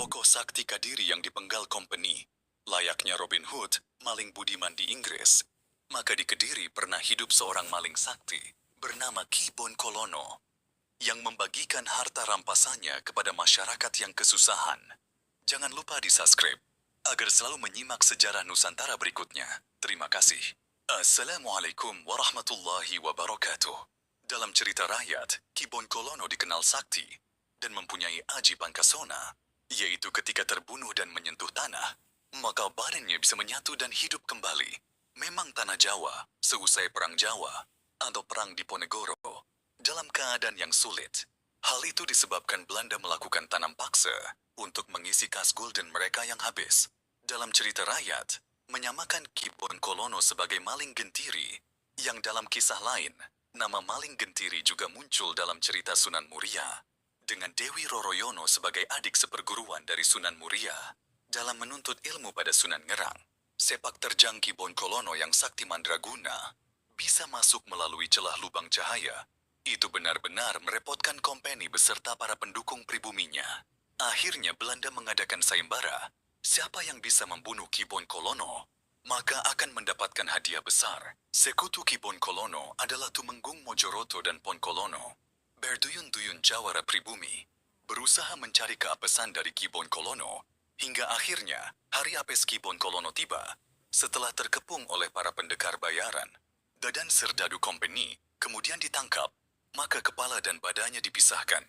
Tokoh sakti Kadiri yang dipenggal company, layaknya Robin Hood, maling budiman di Inggris. Maka di Kediri pernah hidup seorang maling sakti bernama Ki Bonkolono yang membagikan harta rampasannya kepada masyarakat yang kesusahan. Jangan lupa di-subscribe agar selalu menyimak sejarah Nusantara berikutnya. Terima kasih. Assalamualaikum warahmatullahi wabarakatuh. Dalam cerita rakyat, Ki Bonkolono dikenal sakti dan mempunyai aji pangkasona, yaitu ketika terbunuh dan menyentuh tanah, maka badannya bisa menyatu dan hidup kembali. Memang tanah Jawa, seusai Perang Jawa atau Perang Diponegoro, dalam keadaan yang sulit. Hal itu disebabkan Belanda melakukan tanam paksa untuk mengisi kas gulden mereka yang habis. Dalam cerita rakyat, menyamakan Ki Bonkolono sebagai maling gentiri, yang dalam kisah lain, nama maling gentiri juga muncul dalam cerita Sunan Muria, dengan Dewi Roroyono sebagai adik seperguruan dari Sunan Muria. Dalam menuntut ilmu pada Sunan Ngerang, sepak terjang Ki Bonkolono yang sakti mandraguna bisa masuk melalui celah lubang cahaya. Itu benar-benar merepotkan kompeni beserta para pendukung pribuminya. Akhirnya Belanda mengadakan sayembara. Siapa yang bisa membunuh Ki Bonkolono, maka akan mendapatkan hadiah besar. Sekutu Ki Bonkolono adalah Tumenggung Mojoroto dan Ponkolono. Berduyun-duyun jawara pribumi berusaha mencari keapesan dari Ki Bonkolono, hingga akhirnya hari apes Ki Bonkolono tiba. Setelah terkepung oleh para pendekar bayaran, Dadan Serdadu Company kemudian ditangkap, maka kepala dan badannya dipisahkan.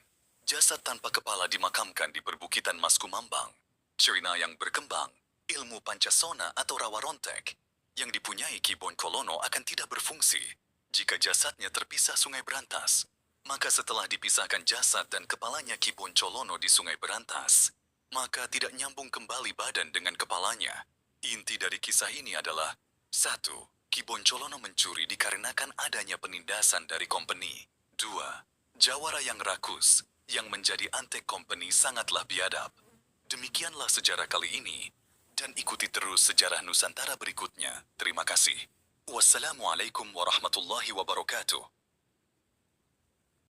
Jasad tanpa kepala dimakamkan di perbukitan Mas Kumambang. Cerita yang berkembang, ilmu Pancasona atau rawa rontek yang dipunyai Ki Bonkolono akan tidak berfungsi jika jasadnya terpisah Sungai Berantas. Maka setelah dipisahkan jasad dan kepalanya Ki Bonkolono di Sungai Berantas, maka tidak nyambung kembali badan dengan kepalanya. Inti dari kisah ini adalah 1. Ki Bonkolono mencuri dikarenakan adanya penindasan dari company. 2. Jawara yang rakus yang menjadi antek company sangatlah biadab. Demikianlah sejarah kali ini, dan ikuti terus sejarah Nusantara berikutnya. Terima kasih. Wassalamualaikum warahmatullahi wabarakatuh.